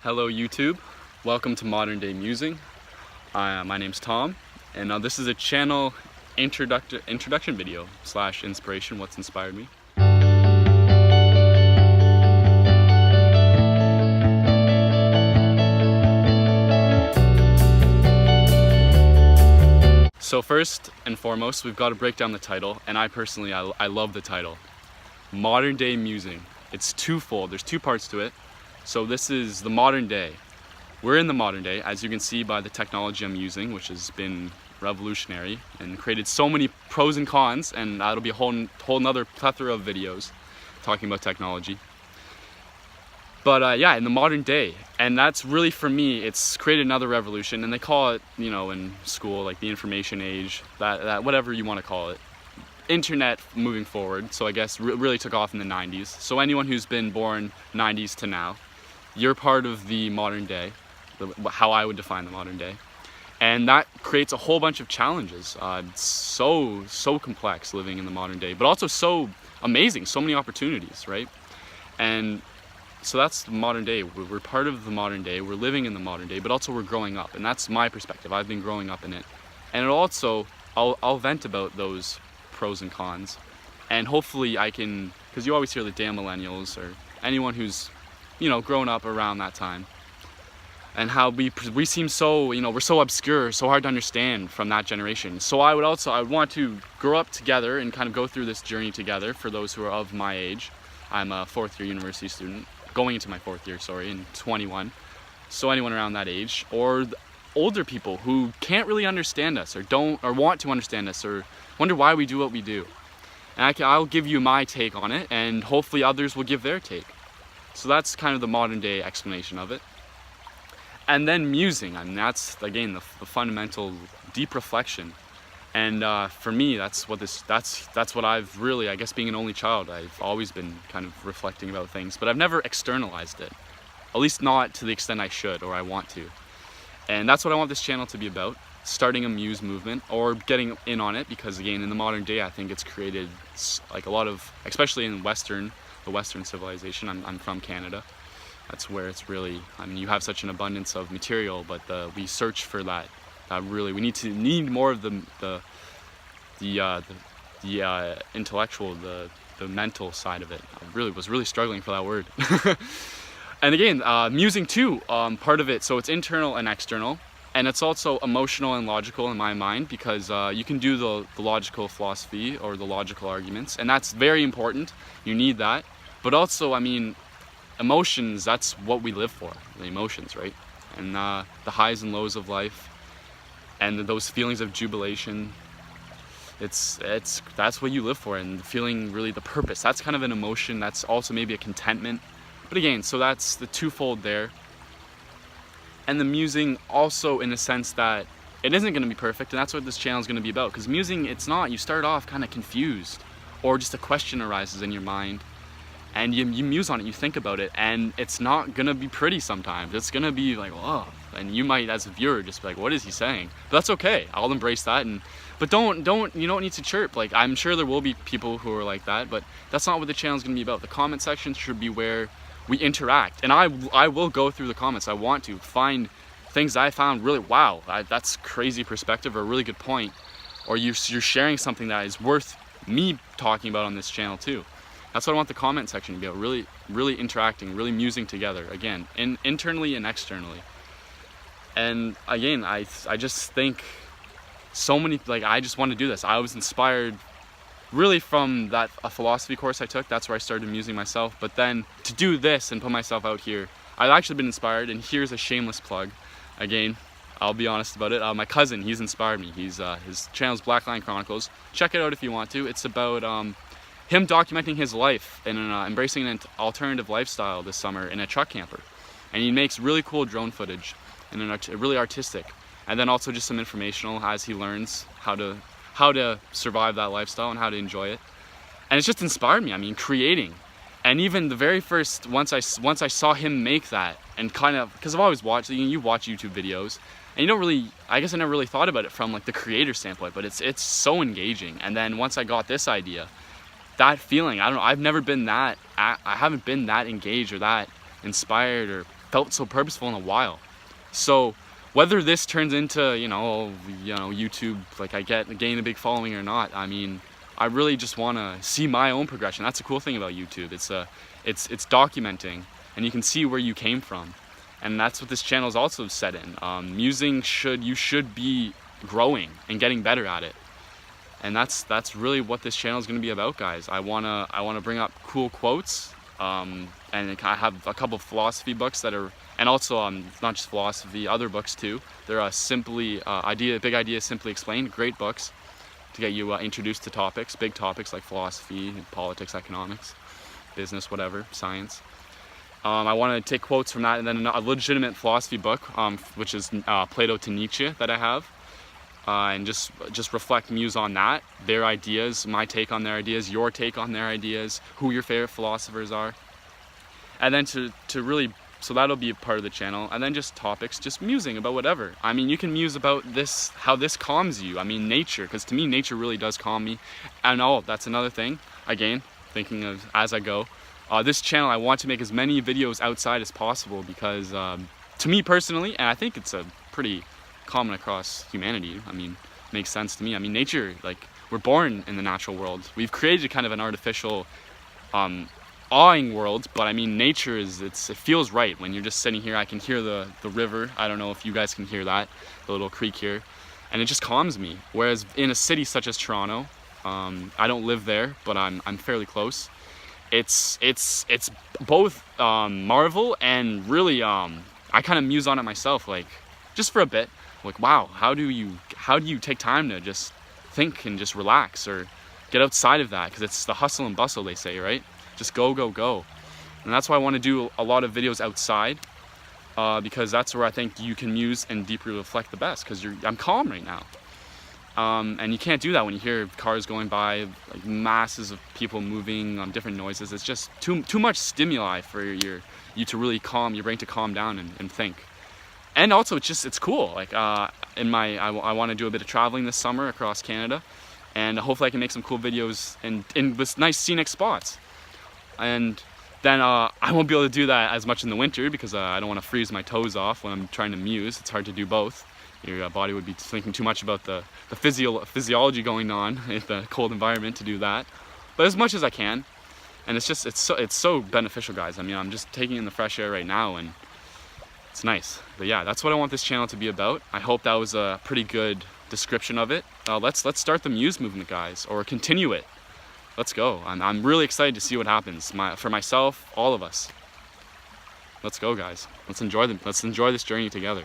Hello YouTube, welcome to Modern Day Musing. My name's Tom, and this is a channel introduction video / inspiration, what's inspired me. So first and foremost, we've got to break down the title, and I personally love the title. Modern Day Musing. It's twofold, there's two parts to it. So this is the modern day. We're in the modern day, as you can see by the technology I'm using, which has been revolutionary and created so many pros and cons, and that'll be a whole nother plethora of videos talking about technology. But yeah, in the modern day, and that's really, for me, it's created another revolution, and they call it, you know, in school, like the information age, that whatever you want to call it. Internet moving forward, so I guess really took off in the 90s. So anyone who's been born 90s to now, you're part of the modern day, how I would define the modern day. And that creates a whole bunch of challenges. It's so complex living in the modern day, but also so amazing, so many opportunities, right? And so that's the modern day. We're part of the modern day, we're living in the modern day, but also we're growing up, and that's my perspective. I've been growing up in it. And it also, I'll vent about those pros and cons, and hopefully I can, because you always hear the damn millennials or anyone who's, you know, grown up around that time, and how we seem so, you know, we're so obscure, so hard to understand from that generation. So I would want to grow up together and kind of go through this journey together for those who are of my age. I'm a fourth year university student, going into my fourth year, sorry, in 21. So anyone around that age, or older people who can't really understand us, or don't, or want to understand us, or wonder why we do what we do. And I'll give you my take on it, and hopefully others will give their take. So that's kind of the modern day explanation of it. And then musing, I mean, that's again the fundamental deep reflection. And for me, that's what I've really, I guess, being an only child, I've always been kind of reflecting about things, but I've never externalized it, at least not to the extent I should or I want to. And that's what I want this channel to be about, starting a muse movement, or getting in on it, because again, in the modern day, I think it's created like a lot of, especially in the Western civilization. I'm from Canada. That's where it's really, I mean, you have such an abundance of material, but we search for that. Really, we need more of the intellectual, the mental side of it. I was really struggling for that word. And again, musing too, part of it, so it's internal and external, and it's also emotional and logical in my mind, because you can do the logical philosophy or the logical arguments, and that's very important. You need that. But also, I mean, emotions, that's what we live for, the emotions, right? And the highs and lows of life, and those feelings of jubilation, that's what you live for, and feeling really the purpose. That's kind of an emotion. That's also maybe a contentment. But again, so that's the twofold there. And the musing also, in a sense that it isn't going to be perfect, and that's what this channel is going to be about. Because musing, it's not, you start off kind of confused, or just a question arises in your mind, and you muse on it, you think about it, and it's not going to be pretty sometimes. It's going to be like, oh, and you might, as a viewer, just be like, what is he saying? But that's okay, I'll embrace that. But you don't need to chirp. Like, I'm sure there will be people who are like that, but that's not what the channel is going to be about. The comment section should be where we interact, and I will go through the comments. I want to find things I found really, wow, that's crazy perspective, or a really good point, or you're sharing something that is worth me talking about on this channel too. That's what I want the comment section to be about, really interacting, really musing together, again, internally and externally. And again, I just think so many, like, I just want to do this. I was inspired really from a philosophy course I took. That's where I started musing myself. But then to do this and put myself out here, I've actually been inspired, and here's a shameless plug. Again, I'll be honest about it. My cousin, he's inspired me. His channel's Black Line Chronicles. Check it out if you want to. It's about him documenting his life and embracing an alternative lifestyle this summer in a truck camper. And he makes really cool drone footage, and really artistic. And then also just some informational as he learns how to survive that lifestyle and how to enjoy it. And it's just inspired me. I mean, creating. And even the very first, once I saw him make that, and kind of, because I've always watched, you watch YouTube videos, and you don't really, I guess I never really thought about it from like the creator standpoint, but it's so engaging. And then once I got this idea, that feeling, I don't know, I haven't been that engaged or that inspired or felt so purposeful in a while. So whether this turns into, YouTube, like I gain a big following or not, I mean, I really just want to see my own progression. That's the cool thing about YouTube. It's documenting, and you can see where you came from. And that's what this channel is also set in. You should be growing and getting better at it. And that's really what this channel is going to be about, guys. I wanna bring up cool quotes, and I have a couple of philosophy books that are, and also not just philosophy, other books too. They're Big Ideas Simply Explained, great books to get you introduced to big topics like philosophy, politics, economics, business, whatever, science. I want to take quotes from that, and then a legitimate philosophy book, which is Plato to Nietzsche, that I have, and just muse on that, their ideas, my take on their ideas, your take on their ideas, who your favorite philosophers are, and then so that'll be a part of the channel, and then just topics, just musing about whatever. I mean, you can muse about this, how this calms you. I mean, nature, because to me, nature really does calm me. And that's another thing, again, thinking of as I go. This channel, I want to make as many videos outside as possible because to me personally, and I think it's a pretty common across humanity, I mean, makes sense to me. I mean, nature, like, we're born in the natural world. We've created kind of an artificial, awing world, but I mean, nature it feels right when you're just sitting here. I can hear the river. I don't know if you guys can hear that, the little creek here, and it just calms me. Whereas in a city such as Toronto, I don't live there, but I'm fairly close. It's both marvel and really I kind of muse on it myself, like just for a bit, like, wow, how do you take time to just think and just relax or get outside of that, because it's the hustle and bustle, they say, right? Just go. And that's why I want to do a lot of videos outside, because that's where I think you can muse and deeply reflect the best, because I'm calm right now. And you can't do that when you hear cars going by, like masses of people moving, different noises. It's just too much stimuli for you to really calm your brain, to calm down and think. And also, it's cool. Like I want to do a bit of traveling this summer across Canada, and hopefully I can make some cool videos in this nice scenic spots. And then I won't be able to do that as much in the winter because I don't want to freeze my toes off when I'm trying to muse. It's hard to do both. Your body would be thinking too much about the physiology going on in the cold environment to do that. But as much as I can, and it's so beneficial, guys. I mean, I'm just taking in the fresh air right now, and it's nice. But yeah, that's what I want this channel to be about. I hope that was a pretty good description of it. Let's start the muse movement, guys, or continue it. Let's go. I'm really excited to see what happens. For myself, all of us. Let's go, guys. Let's enjoy this journey together.